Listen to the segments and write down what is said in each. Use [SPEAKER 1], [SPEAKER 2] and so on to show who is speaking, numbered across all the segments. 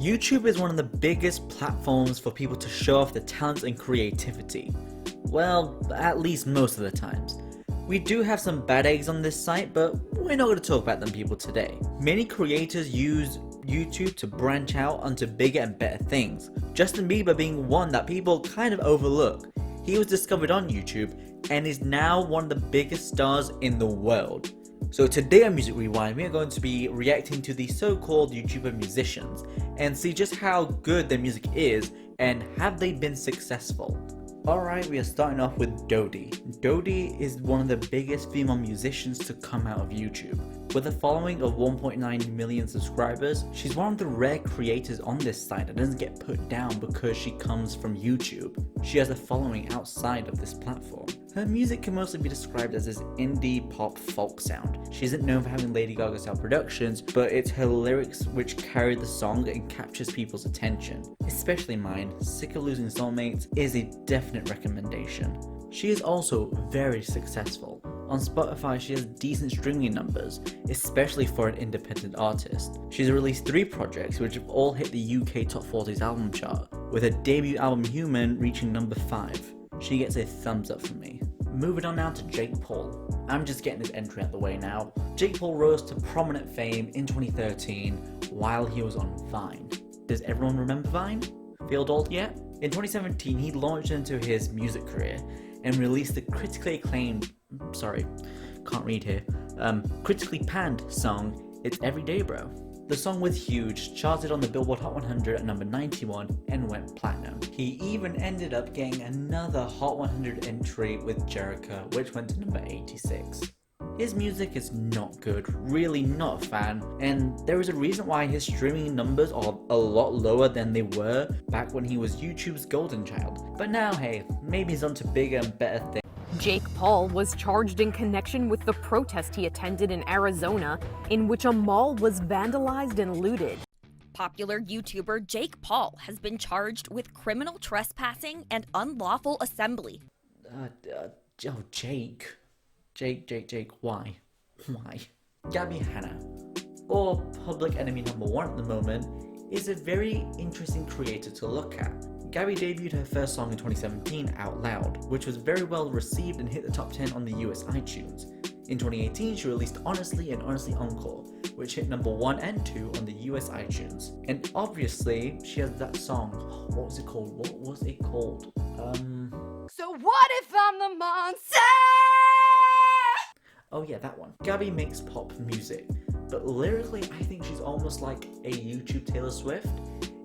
[SPEAKER 1] YouTube is one of the biggest platforms for people to show off their talents and creativity. Well, at least most of the times. We do have some bad eggs on this site, but we're not going to talk about them people today. Many creators use YouTube to branch out onto bigger and better things. Justin Bieber being one that people kind of overlook. He was discovered on YouTube and is now one of the biggest stars in the world. So today on Music Rewind, we are going to be reacting to the so-called YouTuber musicians and see just how good their music is and have they been successful. Alright, we are starting off with Dodie. Dodie is one of the biggest female musicians to come out of YouTube. With a following of 1.9 million subscribers, she's one of the rare creators on this site that doesn't get put down because she comes from YouTube. She has a following outside of this platform. Her music can mostly be described as this indie pop folk sound. She isn't known for having Lady Gaga style productions, but it's her lyrics which carry the song and captures people's attention. Especially mine, Sick of Losing Soulmates is a definite recommendation. She is also very successful. On Spotify, she has decent streaming numbers, especially for an independent artist. She's released 3 projects which have all hit the UK Top 40s album chart, with her debut album Human reaching number 5. She gets a thumbs up from me. Moving on now to Jake Paul. I'm just getting his entry out the way now. Jake Paul rose to prominent fame in 2013 while he was on Vine. Does everyone remember Vine? Feel old yet? In 2017, he launched into his music career and released the critically panned song, It's Everyday Bro. The song was huge, charted on the Billboard Hot 100 at number 91 and went platinum. He even ended up getting another Hot 100 entry with Jericho, which went to number 86. His music is not good, really not a fan, and there is a reason why his streaming numbers are a lot lower than they were back when he was YouTube's golden child. But now hey, maybe he's on to bigger and better things.
[SPEAKER 2] Jake Paul was charged in connection with the protest he attended in Arizona, in which a mall was vandalized and looted.
[SPEAKER 3] Popular YouTuber Jake Paul has been charged with criminal trespassing and unlawful assembly.
[SPEAKER 1] Jake, why? Gabi Hanna, or public enemy number 1 at the moment, is a very interesting creator to look at. Gabi debuted her first song in 2017, Out Loud, which was very well received and hit the top 10 on the US iTunes. In 2018, she released Honestly and Honestly Encore, which hit number 1 and 2 on the US iTunes. And obviously, she has that song. What was it called?
[SPEAKER 2] So what if I'm the monster?
[SPEAKER 1] Oh yeah, that one. Gabi makes pop music, but lyrically I think she's almost like a YouTube Taylor Swift,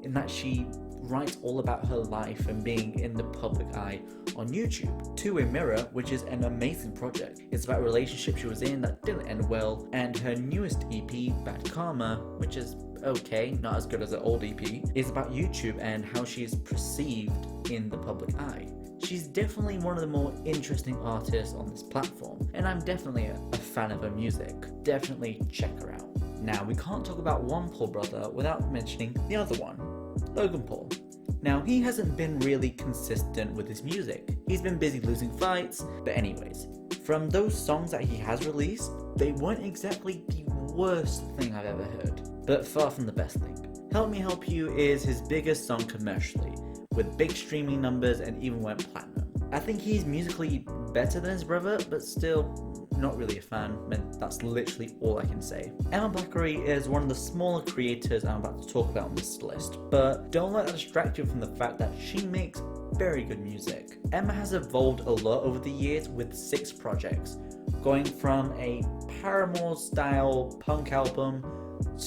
[SPEAKER 1] in that she writes all about her life and being in the public eye on YouTube. Two-Way Mirror, which is an amazing project. It's about a relationship she was in that didn't end well, and her newest EP, Bad Karma, which is okay, not as good as her old EP, is about YouTube and how she is perceived in the public eye. She's definitely one of the more interesting artists on this platform, and I'm definitely a fan of her music. Definitely check her out. Now, we can't talk about one Paul brother without mentioning the other one, Logan Paul. Now, he hasn't been really consistent with his music. He's been busy losing fights, but anyways, from those songs that he has released, they weren't exactly the worst thing I've ever heard, but far from the best thing. Help Me Help You is his biggest song commercially, with big streaming numbers and even went platinum. I think he's musically better than his brother, but still not really a fan, and that's literally all I can say. Emma Blackery is one of the smaller creators I'm about to talk about on this list, but don't let that distract you from the fact that she makes very good music. Emma has evolved a lot over the years with 6 projects, going from a Paramore style punk album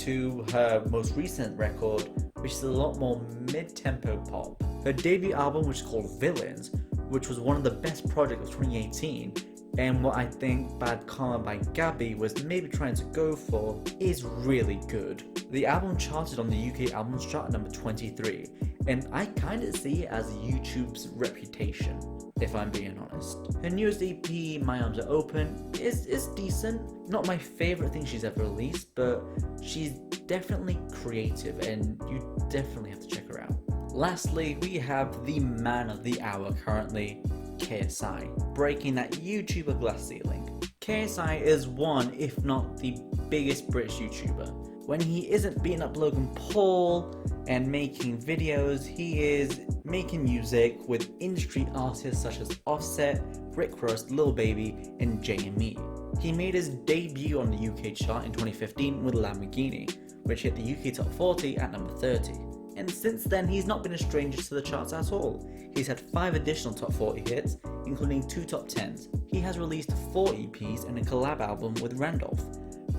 [SPEAKER 1] to her most recent record, which is a lot more mid-tempo pop. Her debut album, which is called Villains, which was one of the best projects of 2018, and what I think Bad Karma by Gabi was maybe trying to go for, is really good. The album charted on the UK Albums Chart at number 23, and I kinda see it as YouTube's reputation, if I'm being honest. Her newest EP, My Arms Are Open, is decent. Not my favourite thing she's ever released, but she's definitely creative and you definitely have to check her out. Lastly, we have the man of the hour currently, KSI, breaking that YouTuber glass ceiling. KSI is one, if not the biggest British YouTuber. When he isn't beating up Logan Paul and making videos, he is making music with industry artists such as Offset, Rick Ross, Lil Baby, and JME. He made his debut on the UK chart in 2015 with Lamborghini, which hit the UK Top 40 at number 30. And since then, he's not been a stranger to the charts at all. He's had 5 additional top 40 hits, including 2 top 10s. He has released 4 EPs and a collab album with Randolph.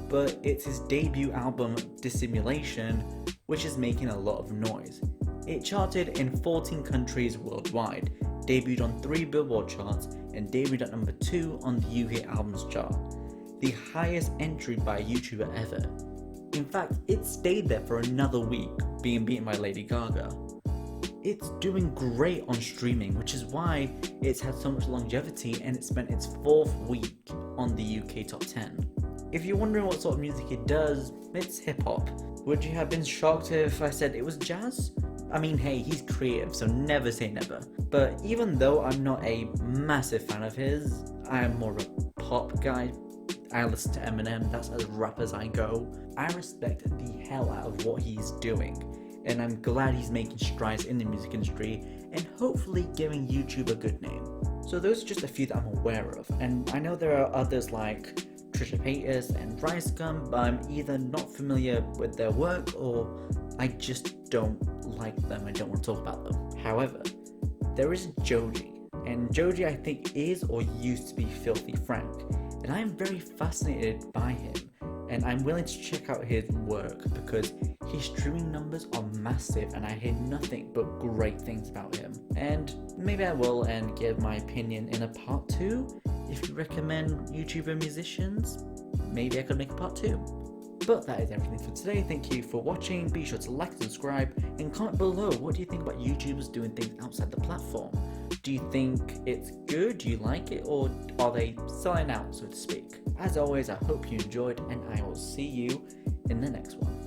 [SPEAKER 1] But it's his debut album, Dissimulation, which is making a lot of noise. It charted in 14 countries worldwide, debuted on 3 Billboard charts, and debuted at number 2 on the UK Albums chart, the highest entry by a YouTuber ever. In fact, it stayed there for another week, being beaten by Lady Gaga. It's doing great on streaming, which is why it's had so much longevity and it spent its 4th week on the UK Top 10. If you're wondering what sort of music it does, it's hip-hop. Would you have been shocked if I said it was jazz? I mean, hey, he's creative, so never say never. But even though I'm not a massive fan of his, I am more of a pop guy. I listen to Eminem, that's as rap as I go. I respect the hell out of what he's doing, and I'm glad he's making strides in the music industry and hopefully giving YouTube a good name. So those are just a few that I'm aware of, and I know there are others like Trisha Paytas and Rice Gum, but I'm either not familiar with their work or I just don't like them and don't want to talk about them. However, there is Dodie, and Dodie I think is or used to be Filthy Frank, and I am very fascinated by him, and I'm willing to check out his work because his streaming numbers are massive and I hear nothing but great things about him. And maybe I will and give my opinion in a part 2. If you recommend YouTuber musicians, maybe I could make a part 2. But that is everything for today. Thank you for watching. Be sure to like, subscribe, and comment below what do you think about YouTubers doing things outside the platform. Do you think it's good? Do you like it? Or are they selling out, so to speak? As always, I hope you enjoyed, and I will see you in the next one.